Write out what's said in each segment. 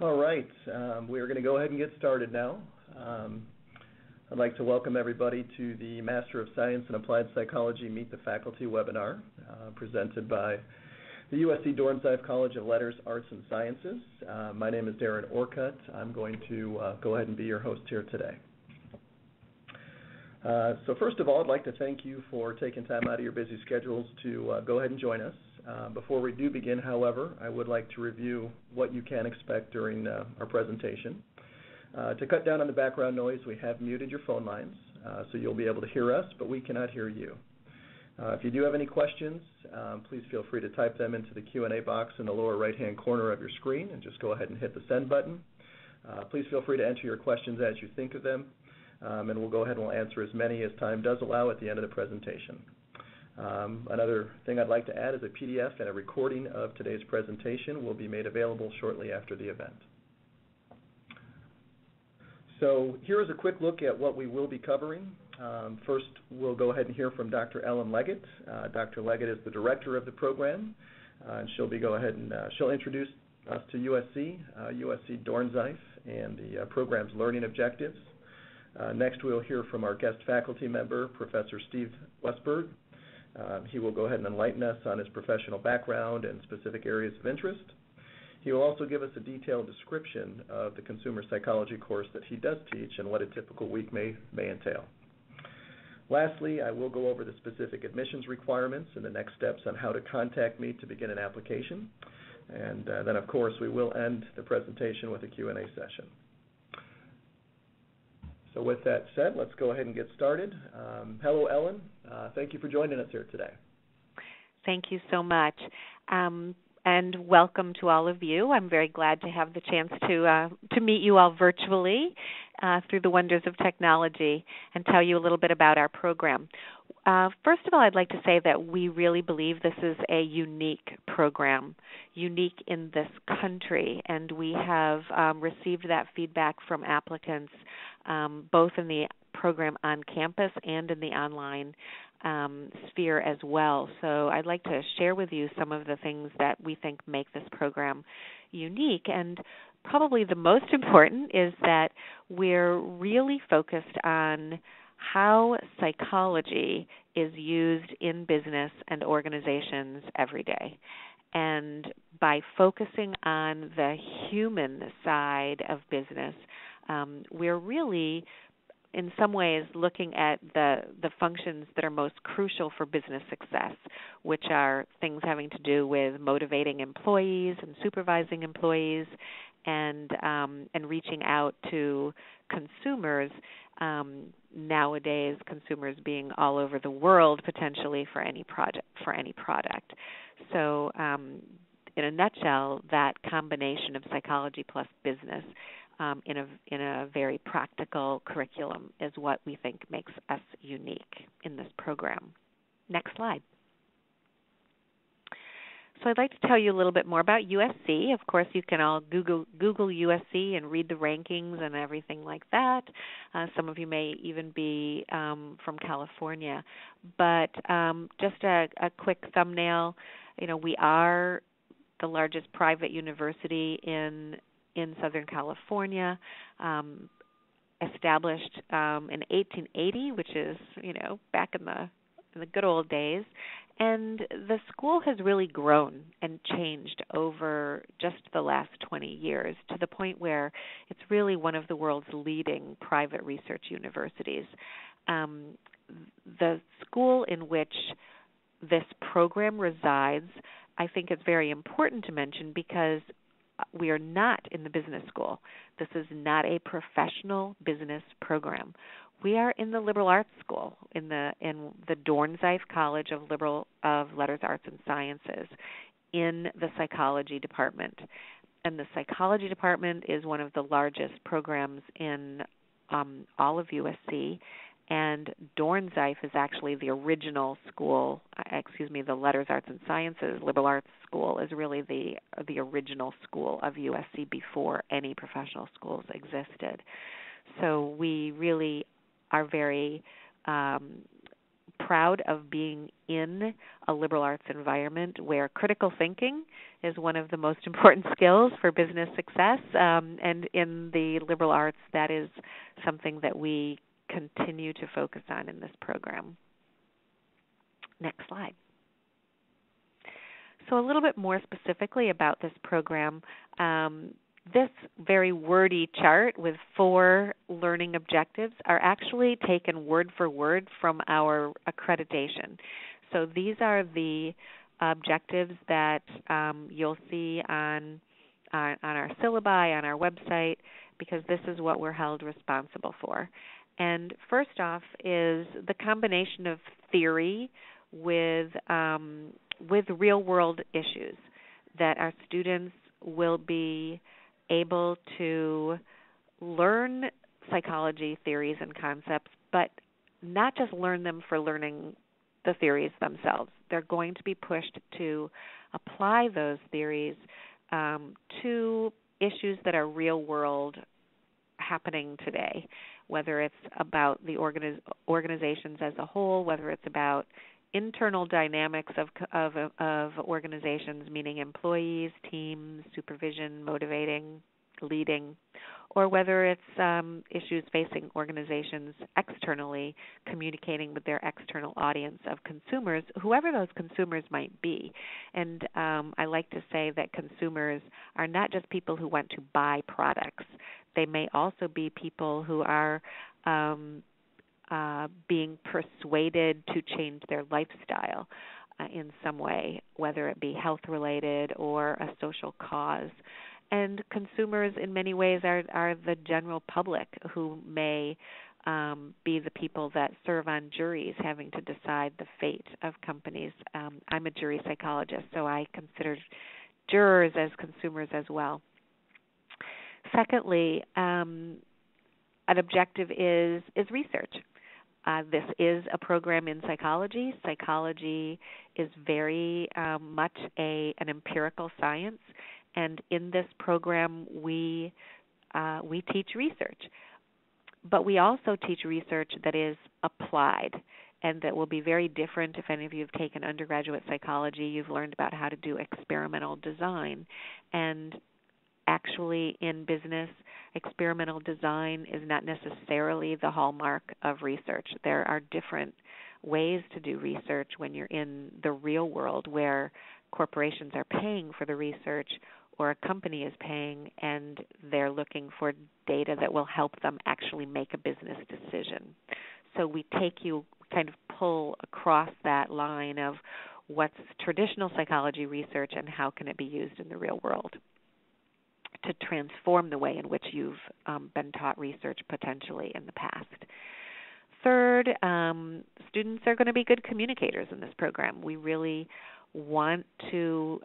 All right, we are going to go ahead and get started now. I'd like to welcome everybody to the Master of Science in Applied Psychology Meet the Faculty webinar presented by the USC Dornsife College of Letters, Arts, and Sciences. My name is Darren Orcutt. I'm going to go ahead and be your host here today. So first of all, I'd like to thank you for taking time out of your busy schedules to go ahead and join us. Before we do begin, however, I would like to review what you can expect during our presentation. To cut down on the background noise, we have muted your phone lines, so you'll be able to hear us, but we cannot hear you. If you do have any questions, please feel free to type them into the Q&A box in the lower right-hand corner of your screen and just go ahead and hit the send button. Please feel free to enter your questions as you think of them, and we'll go ahead and we'll answer as many as time does allow at the end of the presentation. Another thing I'd like to add is a PDF and a recording of today's presentation will be made available shortly after the event. So here is a quick look at what we will be covering. First, we'll go ahead and hear from Dr. Ellen Leggett. Dr. Leggett is the director of the program, and she'll introduce us to USC Dornsife, and the program's learning objectives. Next, we'll hear from our guest faculty member, Professor Steve Westberg. He will go ahead and enlighten us on his professional background and specific areas of interest. He will also give us a detailed description of the consumer psychology course that he does teach and what a typical week may entail. Lastly, I will go over the specific admissions requirements and the next steps on how to contact me to begin an application. And then, of course, we will end the presentation with a Q&A session. So with that said, let's go ahead and get started. Hello, Ellen. Thank you for joining us here today. Thank you so much. And welcome to all of you. I'm very glad to have the chance to meet you all virtually through the wonders of technology and tell you a little bit about our program. First of all, I'd like to say that we really believe this is a unique program, unique in this country, and we have received that feedback from applicants both in the program on campus and in the online sphere as well. So I'd like to share with you some of the things that we think make this program unique. And probably the most important is that we're really focused on how psychology is used in business and organizations every day. And by focusing on the human side of business, we're really in some ways looking at the functions that are most crucial for business success, which are things having to do with motivating employees and supervising employees and reaching out to consumers, nowadays consumers being all over the world potentially for any product. So in a nutshell, that combination of psychology plus business in a very practical curriculum is what we think makes us unique in this program. Next slide. So I'd like to tell you a little bit more about USC. Of course, you can all Google USC and read the rankings and everything like that. Some of you may even be from California. But just a quick thumbnail, we are the largest private university in Southern California, established in 1880, which is, back in the good old days. And the school has really grown and changed over just the last 20 years to the point where it's really one of the world's leading private research universities. The school in which this program resides, I think it's very important to mention because we are not in the business school. This is not a professional business program. We are in the liberal arts school, in the Dornsife College of Letters, Arts, and Sciences, in the psychology department. And the psychology department is one of the largest programs in all of USC. And Dornsife is actually the original school, the Letters, Arts, and Sciences Liberal Arts School is really the original school of USC before any professional schools existed. So we really are very proud of being in a liberal arts environment where critical thinking is one of the most important skills for business success. And in the liberal arts, that is something that we continue to focus on in this program. Next slide. So a little bit more specifically about this program, this very wordy chart with 4 learning objectives are actually taken word for word from our accreditation. So these are the objectives that you'll see on our syllabi, on our website, because this is what we're held responsible for. And first off is the combination of theory with real-world issues, that our students will be able to learn psychology theories and concepts, but not just learn them for learning the theories themselves. They're going to be pushed to apply those theories to issues that are real-world happening today, whether it's about the organizations as a whole, whether it's about internal dynamics of organizations, meaning employees, teams, supervision, motivating, leading, or whether it's issues facing organizations externally, communicating with their external audience of consumers, whoever those consumers might be. And I like to say that consumers are not just people who want to buy products. They may also be people who are being persuaded to change their lifestyle in some way, whether it be health-related or a social cause. And consumers, in many ways, are the general public who may be the people that serve on juries having to decide the fate of companies. I'm a jury psychologist, so I consider jurors as consumers as well. Secondly, an objective is research. This is a program in psychology. Psychology is very much an empirical science, and in this program we teach research. But we also teach research that is applied, and that will be very different. If any of you have taken undergraduate psychology, you've learned about how to do experimental design. And actually, in business, experimental design is not necessarily the hallmark of research. There are different ways to do research when you're in the real world, where corporations are paying for the research or a company is paying, and they're looking for data that will help them actually make a business decision. So we kind of pull across that line of what's traditional psychology research and how can it be used in the real world to transform the way in which you've been taught research potentially in the past. Third, students are going to be good communicators in this program. We really want to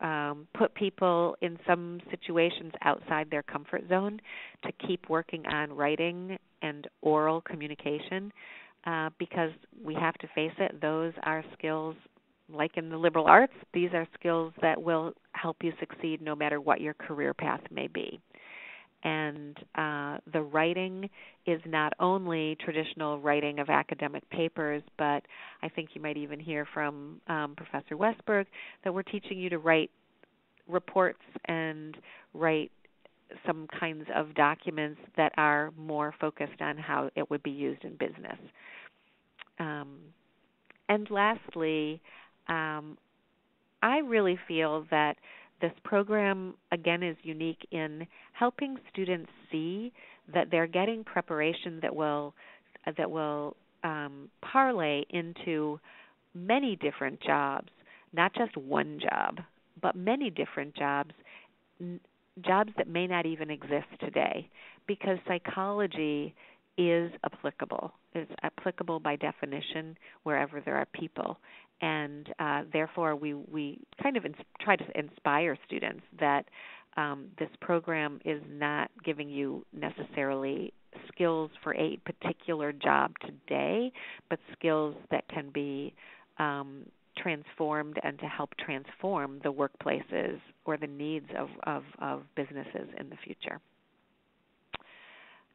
put people in some situations outside their comfort zone to keep working on writing and oral communication because we have to face it, those are skills, like in the liberal arts, these are skills that will help you succeed no matter what your career path may be. And the writing is not only traditional writing of academic papers, but I think you might even hear from Professor Westberg that we're teaching you to write reports and write some kinds of documents that are more focused on how it would be used in business. And lastly, I really feel that this program, again, is unique in helping students see that they're getting preparation that will parlay into many different jobs, not just one job, but many different jobs, jobs that may not even exist today, because psychology is applicable. It's applicable by definition wherever there are people. And therefore, we kind of try to inspire students that this program is not giving you necessarily skills for a particular job today, but skills that can be transformed and to help transform the workplaces or the needs of businesses in the future.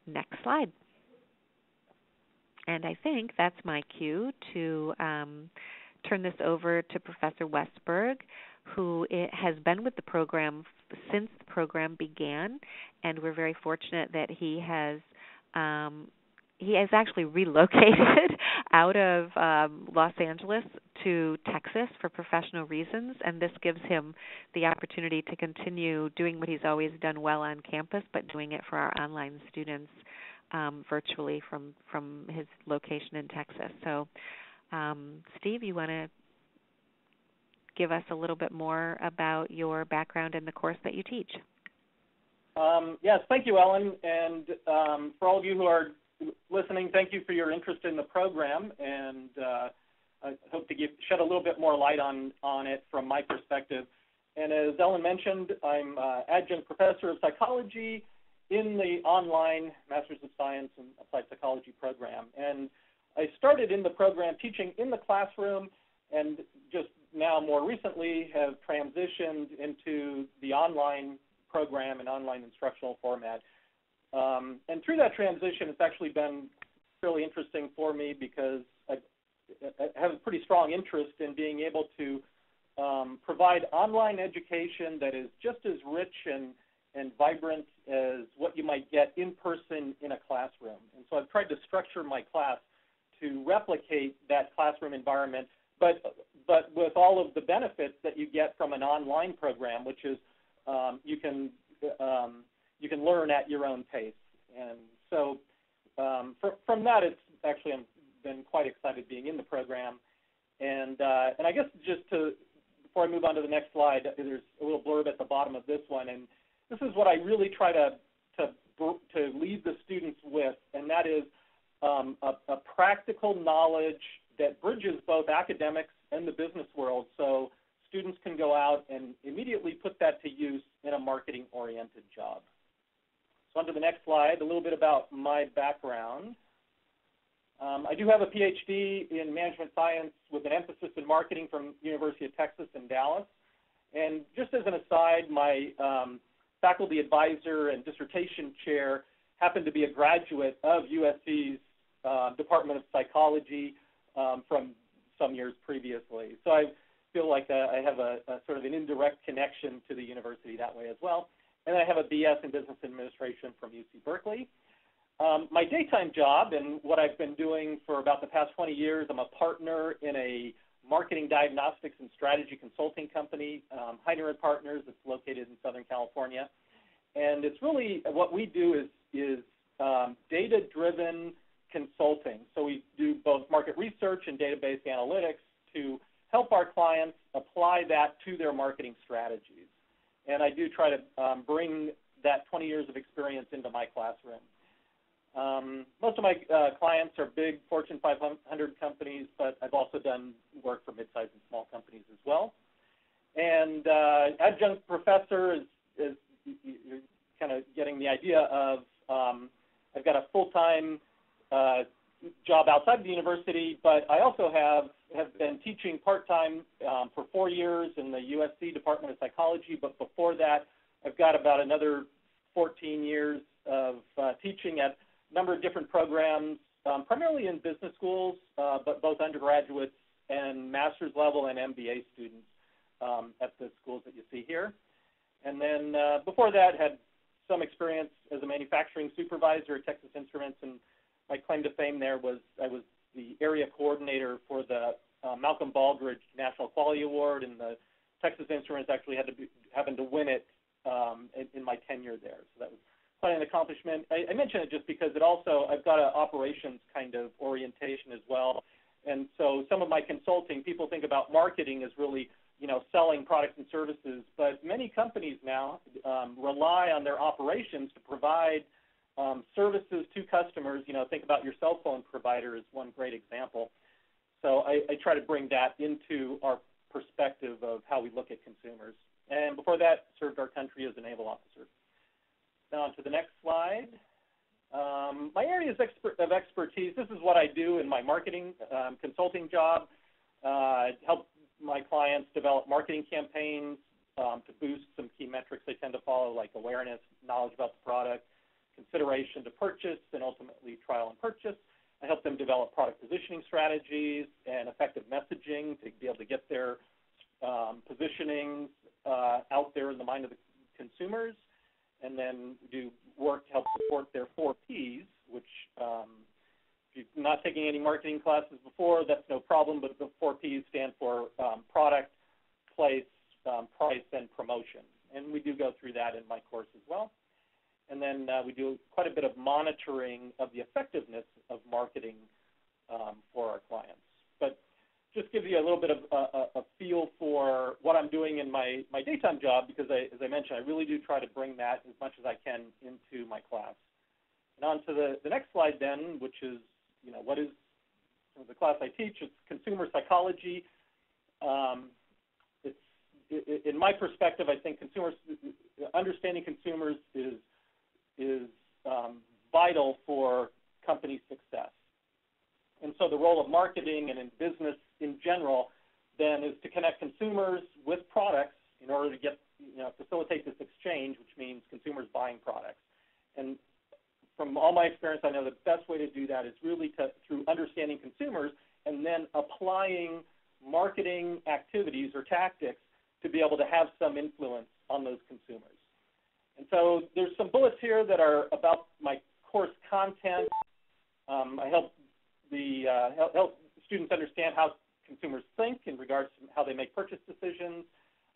Next slide. And I think that's my cue to turn this over to Professor Westberg, who has been with the program since the program began, and we're very fortunate that he has actually relocated out of Los Angeles to Texas for professional reasons, and this gives him the opportunity to continue doing what he's always done well on campus, but doing it for our online students virtually from his location in Texas. So, Steve, you want to give us a little bit more about your background and the course that you teach? Yes, thank you, Ellen. And for all of you who are listening, thank you for your interest in the program. And I hope to shed a little bit more light on it from my perspective. And as Ellen mentioned, I'm Adjunct Professor of Psychology in the online Master's of Science in Applied Psychology program. And I started in the program teaching in the classroom, and just now more recently have transitioned into the online program and online instructional format. And through that transition, it's actually been fairly interesting for me because I have a pretty strong interest in being able to provide online education that is just as rich and vibrant as what you might get in person in a classroom. And so I've tried to structure my class to replicate that classroom environment, but with all of the benefits that you get from an online program, which is you can learn at your own pace. And so from that, it's actually I've been quite excited being in the program. And I guess before I move on to the next slide, there's a little blurb at the bottom of this one, and this is what I really try to lead the students with, and that is a practical knowledge that bridges both academics and the business world, so students can go out and immediately put that to use in a marketing-oriented job. So on to the next slide, a little bit about my background. I do have a PhD in management science with an emphasis in marketing from University of Texas in Dallas. And just as an aside, my faculty advisor and dissertation chair happened to be a graduate of USC's Department of Psychology from some years previously. So I feel like I have a sort of an indirect connection to the university that way as well. And I have a BS in Business Administration from UC Berkeley. My daytime job and what I've been doing for about the past 20 years, I'm a partner in a marketing diagnostics and strategy consulting company, Heiner & Partners. It's located in Southern California. And it's really what we do is data-driven consulting. So we do both market research and database analytics to help our clients apply that to their marketing strategies. And I do try to bring that 20 years of experience into my classroom. Most of my clients are big Fortune 500 companies, but I've also done work for mid-sized and small companies as well. And adjunct professor is you're kind of getting the idea of I've got a full-time job outside the university, but I also have been teaching part-time for 4 years in the USC Department of Psychology, but before that I've got about another 14 years of teaching at a number of different programs, primarily in business schools, but both undergraduates and master's level and MBA students at the schools that you see here. And then before that, had some experience as a manufacturing supervisor at Texas Instruments, and my claim to fame there was I was the area coordinator for the Malcolm Baldrige National Quality Award, and the Texas Instruments actually happened to win it in my tenure there. So that was quite an accomplishment. I mention it just because it also, I've got an operations kind of orientation as well. And so some of my consulting, people think about marketing as really, selling products and services, but many companies now rely on their operations to provide services to customers. Think about your cell phone provider is one great example. So I try to bring that into our perspective of how we look at consumers. And before that, served our country as a naval officer. Now on to the next slide. My areas of expertise, this is what I do in my marketing consulting job. Help my clients develop marketing campaigns to boost some key metrics they tend to follow, like awareness, knowledge about the product, consideration to purchase, and ultimately trial and purchase. I help them develop product positioning strategies and effective messaging to be able to get their positioning out there in the mind of the consumers, and then do work to help support their 4 Ps, which if you're not taking any marketing classes before, that's no problem, but the 4 Ps stand for product, place, price, and promotion. And we do go through that in my course as well. And then we do quite a bit of monitoring of the effectiveness of marketing for our clients. But just give you a little bit of a feel for what I'm doing in my daytime job, because as I mentioned, I really do try to bring that as much as I can into my class. And on to the next slide then, which is, what is the class I teach? It's consumer psychology. In my perspective, I think understanding consumers is vital for company success. And so the role of marketing and in business in general then is to connect consumers with products in order to facilitate this exchange, which means consumers buying products. And from all my experience, I know the best way to do that is really through understanding consumers and then applying marketing activities or tactics to be able to have some influence on those consumers. And so there's some bullets here that are about my course content. I help help students understand how consumers think in regards to how they make purchase decisions.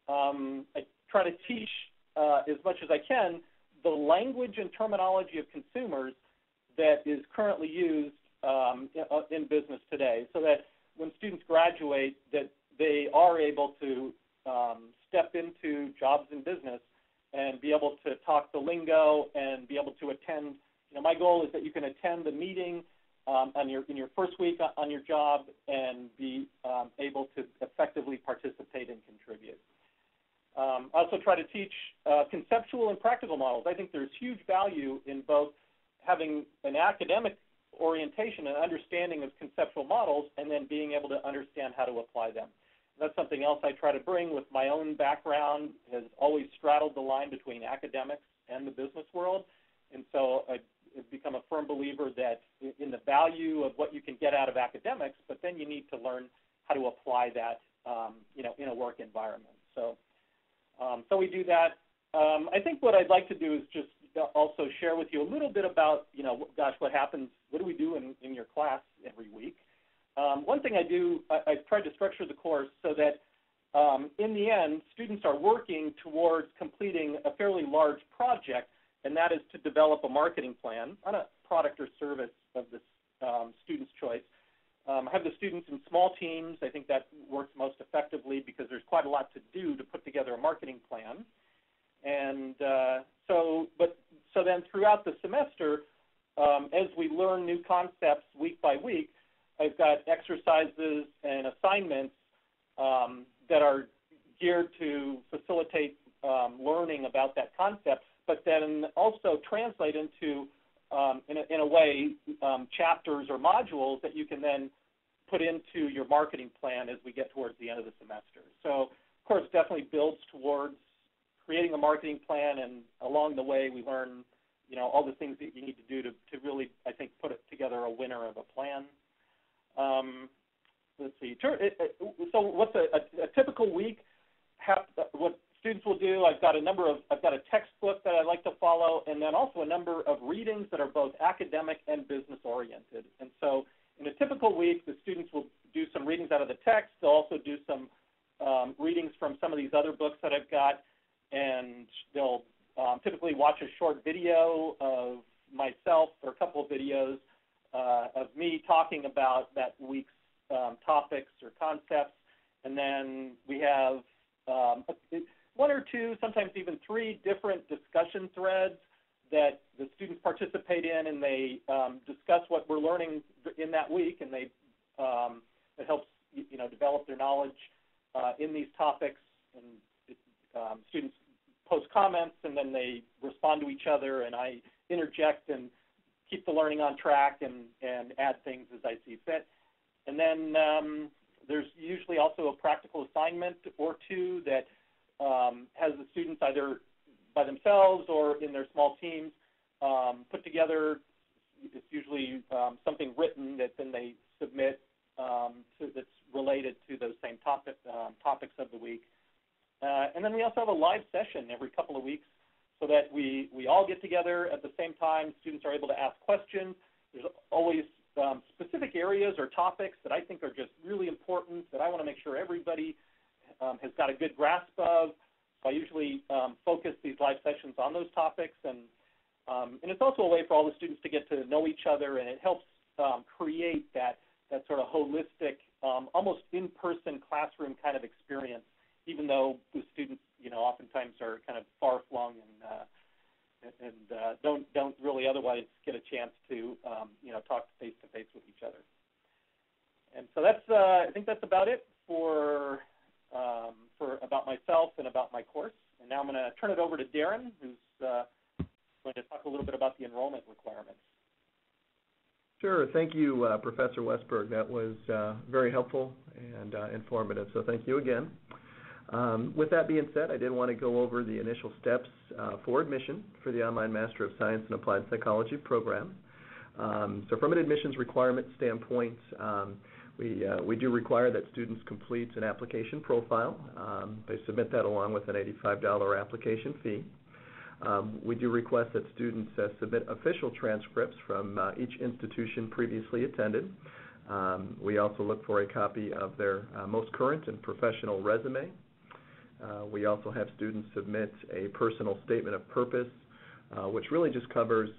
I try to teach as much as I can the language and terminology of consumers that is currently used in business today, so that when students graduate, that they are able to step into jobs in business and be able to talk the lingo and be able to attend. My goal is that you can attend the meeting in your first week on your job and be able to effectively participate and contribute. I also try to teach conceptual and practical models. I think there's huge value in both having an academic orientation and understanding of conceptual models and then being able to understand how to apply them. That's something else I try to bring with my own background, has always straddled the line between academics and the business world. And so I've become a firm believer that in the value of what you can get out of academics, but then you need to learn how to apply that, in a work environment. So we do that. I think what I'd like to do is just also share with you a little bit about, what happens, what do we do in your class every week? One thing I do, I've tried to structure the course so that in the end, students are working towards completing a fairly large project, and that is to develop a marketing plan on a product or service of the student's choice. I have the students in small teams. I think that works most effectively because there's quite a lot to do to put together a marketing plan. And so then throughout the semester, as we learn new concepts week by week, I've got exercises and assignments that are geared to facilitate learning about that concept, but then also translate into, in a way, chapters or modules that you can then put into your marketing plan as we get towards the end of the semester. So, of course, definitely builds towards creating a marketing plan, and along the way we learn, all the things that you need to do to really, I think, put it together a winner of a plan. Let's see. So what's a typical week? What students will do, I've got a textbook that I like to follow, and then also a number of readings that are both academic and business oriented. And so in a typical week, the students will do some readings out of the text. They'll also do some readings from some of these other books that I've got, and they'll typically watch a short video of myself or a couple of videos of me talking about that week's topics or concepts. And then we have one or two, sometimes even three different discussion threads that the students participate in, and they discuss what we're learning in that week, and it helps develop their knowledge in these topics. And students post comments, and then they respond to each other, and I interject and keep the learning on track and add things as I see fit. And then there's usually also a practical assignment or two that has the students either by themselves or in their small teams put together, it's usually something written that then they submit that's related to those same topics of the week. And then we also have a live session every couple of weeks so that we all get together at the same time. Students are able to ask questions. There's always specific areas or topics that I think are just really important that I want to make sure everybody has got a good grasp of. So I usually focus these live sessions on those topics, and it's also a way for all the students to get to know each other, and it helps create that sort of holistic, almost in-person classroom kind of experience, even though the students, oftentimes are kind of far-flung and don't really otherwise get a chance to, talk face-to-face with each other. And so that's, I think that's about it for about myself and about my course. And now I'm going to turn it over to Darren, who's going to talk a little bit about the enrollment requirements. Sure. Thank you, Professor Westberg. That was very helpful and informative, so thank you again. With that being said, I did want to go over the initial steps for admission for the Online Master of Science in Applied Psychology program. So from an admissions requirement standpoint, we do require that students complete an application profile. They submit that along with an $85 application fee. We do request that students submit official transcripts from each institution previously attended. We also look for a copy of their most current and professional resume. We also have students submit a personal statement of purpose, which really just covers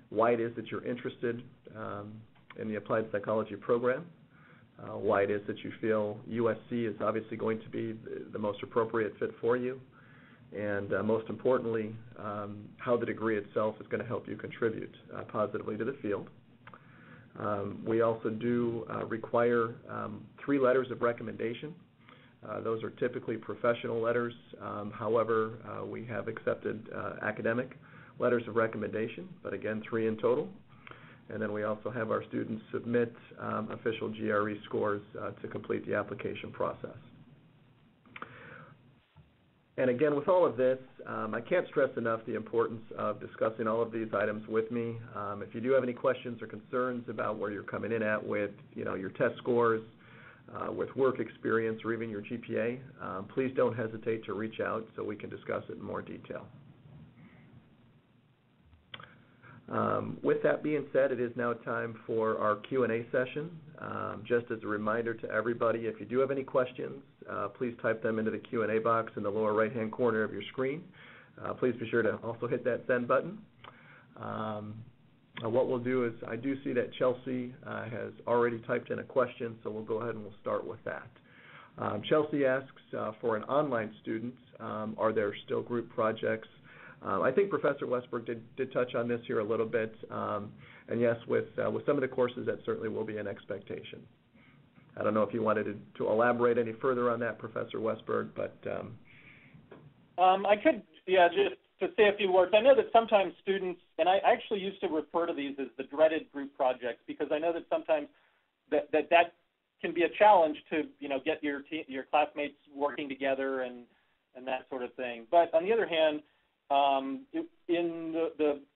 why it is that you're interested in the applied psychology program, why it is that you feel USC is obviously going to be the most appropriate fit for you, and most importantly, how the degree itself is going to help you contribute positively to the field. We also do require 3 letters of recommendation. Those are typically professional letters. However, we have accepted academic letters of recommendation, but again, 3 in total. And then we also have our students submit official GRE scores to complete the application process. And again, with all of this, I can't stress enough the importance of discussing all of these items with me. If you do have any questions or concerns about where you're coming in at with, your test scores, with work experience, or even your GPA, please don't hesitate to reach out so we can discuss it in more detail. With that being said, it is now time for our Q&A session. Just as a reminder to everybody, if you do have any questions, please type them into the Q&A box in the lower right-hand corner of your screen. Please be sure to also hit that send button. What we'll do is, I do see that Chelsea has already typed in a question, so we'll go ahead and we'll start with that. Chelsea asks, for an online student, are there still group projects? I think Professor Westberg did touch on this here a little bit, and yes, with some of the courses, that certainly will be an expectation. I don't know if you wanted to elaborate any further on that, Professor Westberg, but... I could, just to say a few words. I know that sometimes students, and I actually used to refer to these as the dreaded group projects, because I know that sometimes that can be a challenge to, get your classmates working together and that sort of thing. But on the other hand, in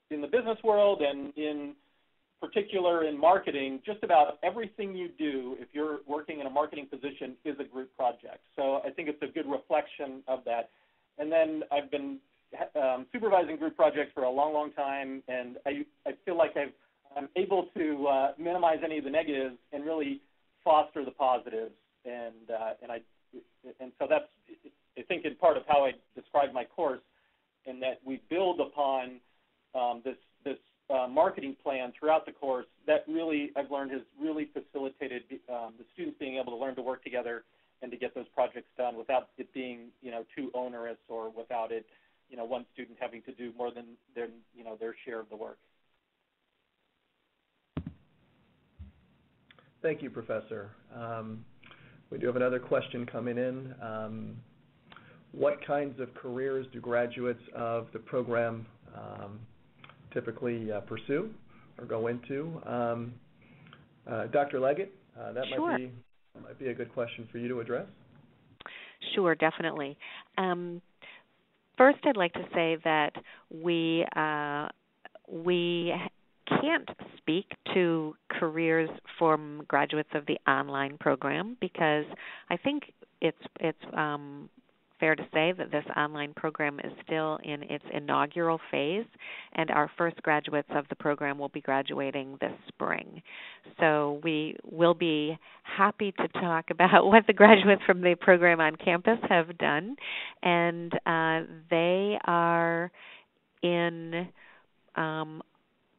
the business world, and in particular in marketing, just about everything you do, if you're working in a marketing position, is a group project. So I think it's a good reflection of that. And then I've been supervising group projects for a long, long time, and I feel like I'm able to minimize any of the negatives and really foster the positives. And so that's, I think, in part of how I describe my course, in that we build upon this marketing plan throughout the course that really, I've learned, has really facilitated the students being able to learn to work together and to get those projects done without it being, too onerous, or without it, one student having to do more than their share of the work. Thank you, Professor. We do have another question coming in. What kinds of careers do graduates of the program typically pursue or go into? Dr. Leggett, that Sure. might be a good question for you to address. Sure, definitely. First, I'd like to say that we can't speak to careers from graduates of the online program because I think it's fair to say that this online program is still in its inaugural phase, and our first graduates of the program will be graduating this spring. So we will be happy to talk about what the graduates from the program on campus have done, and they are in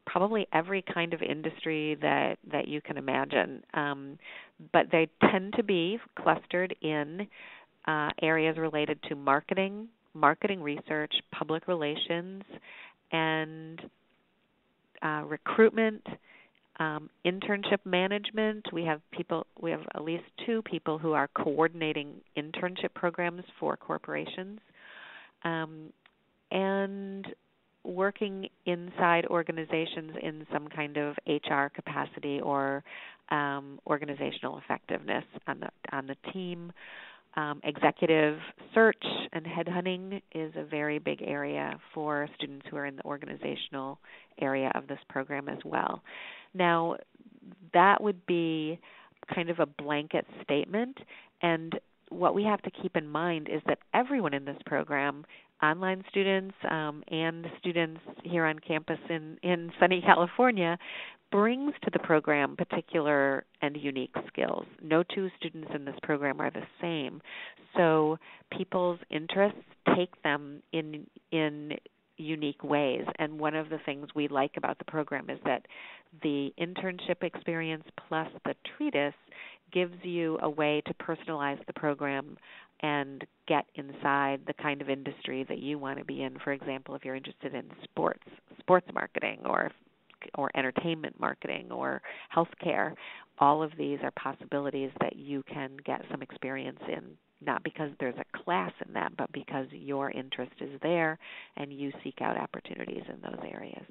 probably every kind of industry that you can imagine, but they tend to be clustered in areas related to marketing research, public relations, and recruitment, internship management. We have at least 2 people who are coordinating internship programs for corporations, and working inside organizations in some kind of HR capacity or organizational effectiveness on the team. Executive search and headhunting is a very big area for students who are in the organizational area of this program as well. Now, that would be kind of a blanket statement, and what we have to keep in mind is that everyone in this program, online students and students here on campus in sunny California, brings to the program particular and unique skills. No 2 students in this program are the same. So people's interests take them in unique ways. And one of the things we like about the program is that the internship experience plus the treatise gives you a way to personalize the program and get inside the kind of industry that you want to be in. For example, if you're interested in sports marketing or entertainment marketing or healthcare, all of these are possibilities that you can get some experience in, not because there's a class in that, but because your interest is there and you seek out opportunities in those areas.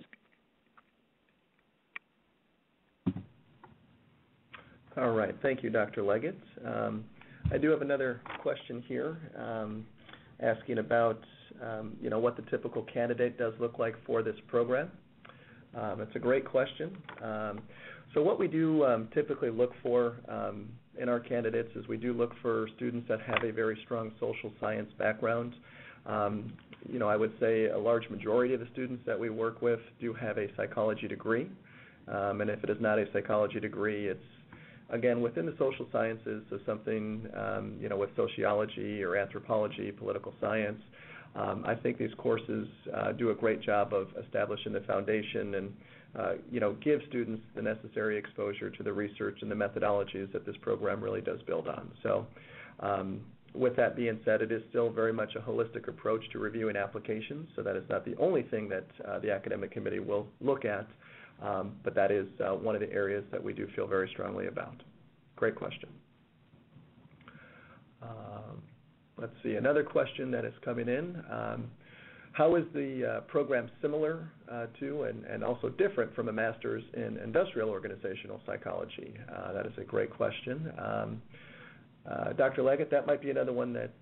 All right. Thank you, Dr. Leggett. I do have another question here asking about what the typical candidate does look like for this program. It's a great question. So what we do typically look for in our candidates is we do look for students that have a very strong social science background. I would say a large majority of the students that we work with do have a psychology degree. And if it is not a psychology degree, it's, again, within the social sciences, so something, with sociology or anthropology, political science. I think these courses do a great job of establishing the foundation and, give students the necessary exposure to the research and the methodologies that this program really does build on. So with that being said, it is still very much a holistic approach to reviewing applications, so that is not the only thing that the academic committee will look at, but that is one of the areas that we do feel very strongly about. Great question. Let's see, another question that is coming in. How is the program similar to and also different from a master's in industrial organizational psychology? That is a great question. Dr. Leggett, that might be another one that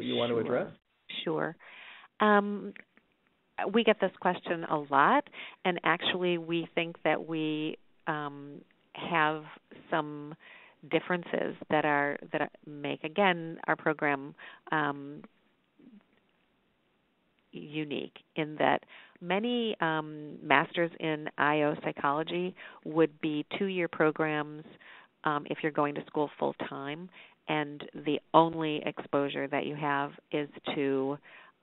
you want to address? Sure. We get this question a lot, and actually we think that we have some differences that make, again, our program unique in that many masters in IO psychology would be 2-year programs if you're going to school full-time, and the only exposure that you have is to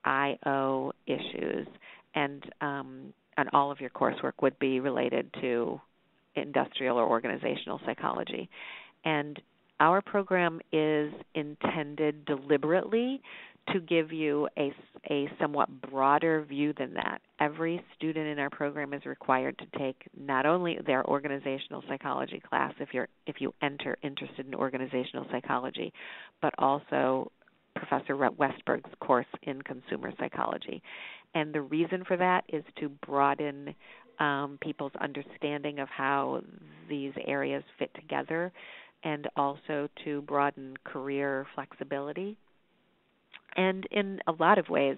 IO issues, and all of your coursework would be related to industrial or organizational psychology. And our program is intended deliberately to give you a somewhat broader view than that. Every student in our program is required to take not only their organizational psychology class if you enter interested in organizational psychology, but also Professor Westberg's course in consumer psychology. And the reason for that is to broaden people's understanding of how these areas fit together, and also to broaden career flexibility. and in a lot of ways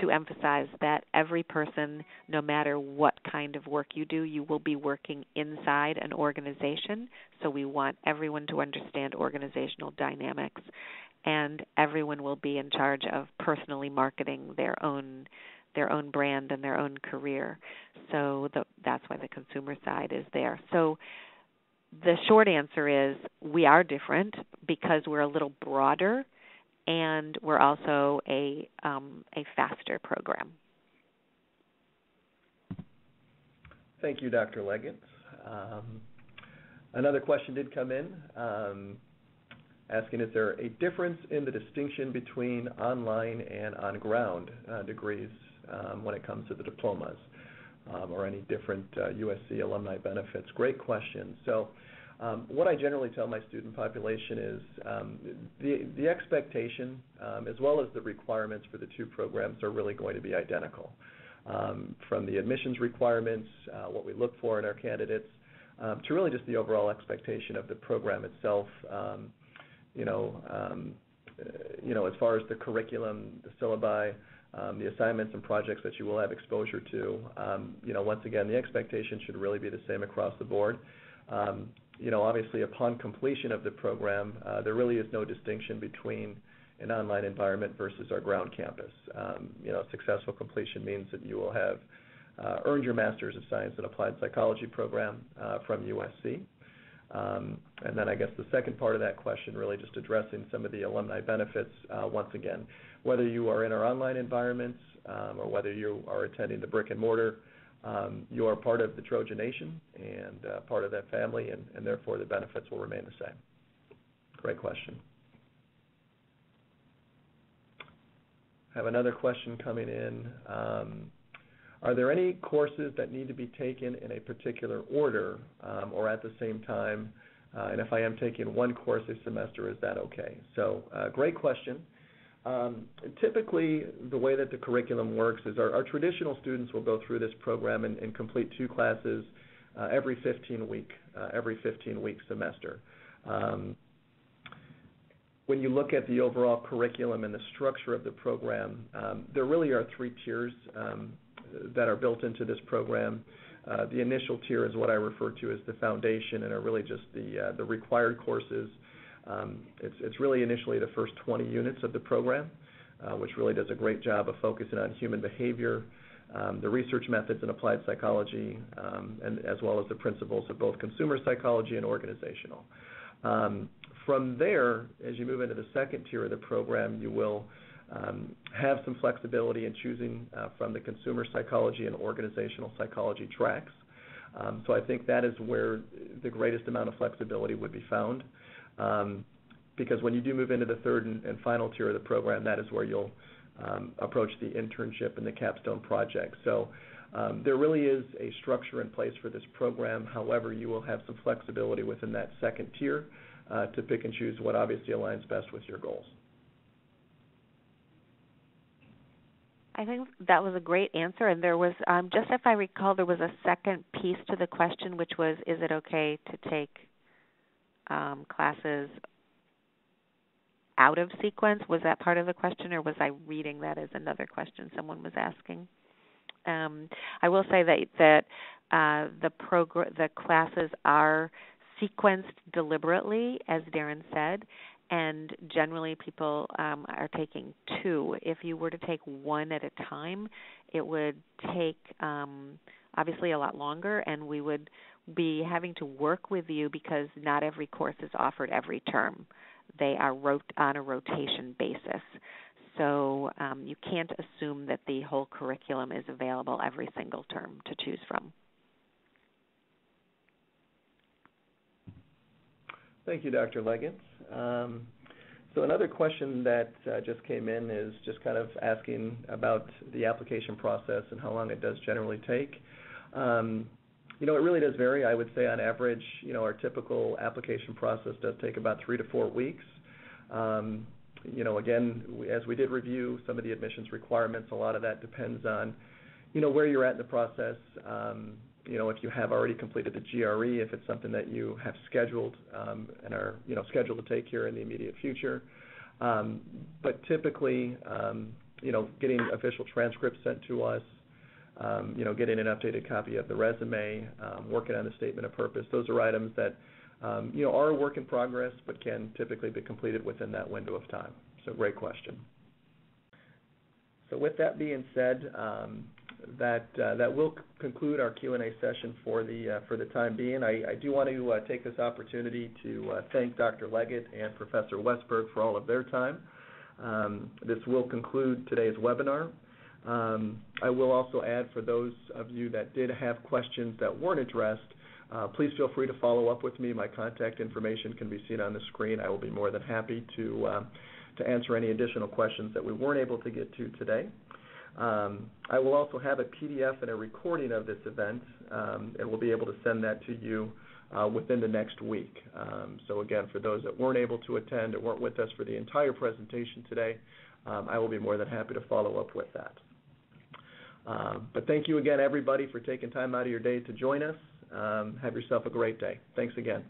to emphasize that every person, no matter what kind of work you do, you will be working inside an organization. So we want everyone to understand organizational dynamics, and everyone will be in charge of personally marketing their own brand and their own career. So that's why the consumer side is there. So the short answer is we are different because we're a little broader, and we're also a faster program. Thank you, Dr. Leggett. Another question did come in asking, is there a difference in the distinction between online and on-ground degrees when it comes to the diplomas or any different USC alumni benefits? Great question. So what I generally tell my student population is the expectation as well as the requirements for the two programs are really going to be identical. From the admissions requirements, what we look for in our candidates, to really just the overall expectation of the program itself, as far as the curriculum, the syllabi, the assignments and projects that you will have exposure to. Once again, the expectation should really be the same across the board. Obviously, upon completion of the program, there really is no distinction between an online environment versus our ground campus. Successful completion means that you will have earned your Master's of Science in Applied Psychology program from USC. And then I guess the second part of that question, really just addressing some of the alumni benefits, once again, whether you are in our online environments or whether you are attending the brick and mortar, you are part of the Trojan Nation and part of that family, and therefore the benefits will remain the same. Great question. I have another question coming in. Are there any courses that need to be taken in a particular order or at the same time? And if I am taking one course a semester, is that okay? So great question. Typically, the way that the curriculum works is our traditional students will go through this program and complete two classes every 15-week semester. When you look at the overall curriculum and the structure of the program, there really are three tiers that are built into this program. The initial tier is what I refer to as the foundation and are really just the required courses. It's really initially the first 20 units of the program, which really does a great job of focusing on human behavior, the research methods in applied psychology, and as well as the principles of both consumer psychology and organizational. From there, as you move into the second tier of the program, you will have some flexibility in choosing from the consumer psychology and organizational psychology tracks. So I think that is where the greatest amount of flexibility would be found. Because when you do move into the third and final tier of the program, that is where you'll approach the internship and the capstone project. So there really is a structure in place for this program. However, you will have some flexibility within that second tier to pick and choose what obviously aligns best with your goals. I think that was a great answer, and there was, just if I recall, there was a second piece to the question, which was, is it okay to take classes out of sequence? Was that part of the question, or was I reading that as another question someone was asking? I will say that the classes are sequenced deliberately, as Darren said, and generally people are taking two. If you were to take one at a time, it would take obviously a lot longer, and we would be having to work with you because not every course is offered every term. They are on a rotation basis. So you can't assume that the whole curriculum is available every single term to choose from. Thank you, Dr. Leggett. So another question that just came in is just kind of asking about the application process and how long it does generally take. It really does vary. I would say on average, our typical application process does take about 3 to 4 weeks. Again, as we did review some of the admissions requirements, a lot of that depends on, where you're at in the process. If you have already completed the GRE, if it's something that you have scheduled and are, scheduled to take here in the immediate future. But typically, getting official transcripts sent to us, getting an updated copy of the resume, working on the statement of purpose, those are items that, are a work in progress, but can typically be completed within that window of time. So great question. So with that being said, that will conclude our Q&A session for the time being. I do want to take this opportunity to thank Dr. Leggett and Professor Westberg for all of their time. This will conclude today's webinar. I will also add, for those of you that did have questions that weren't addressed, please feel free to follow up with me. My contact information can be seen on the screen. I will be more than happy to answer any additional questions that we weren't able to get to today. I will also have a PDF and a recording of this event, and we'll be able to send that to you within the next week. So again, for those that weren't able to attend or weren't with us for the entire presentation today, I will be more than happy to follow up with that. But thank you again, everybody, for taking time out of your day to join us. Have yourself a great day. Thanks again.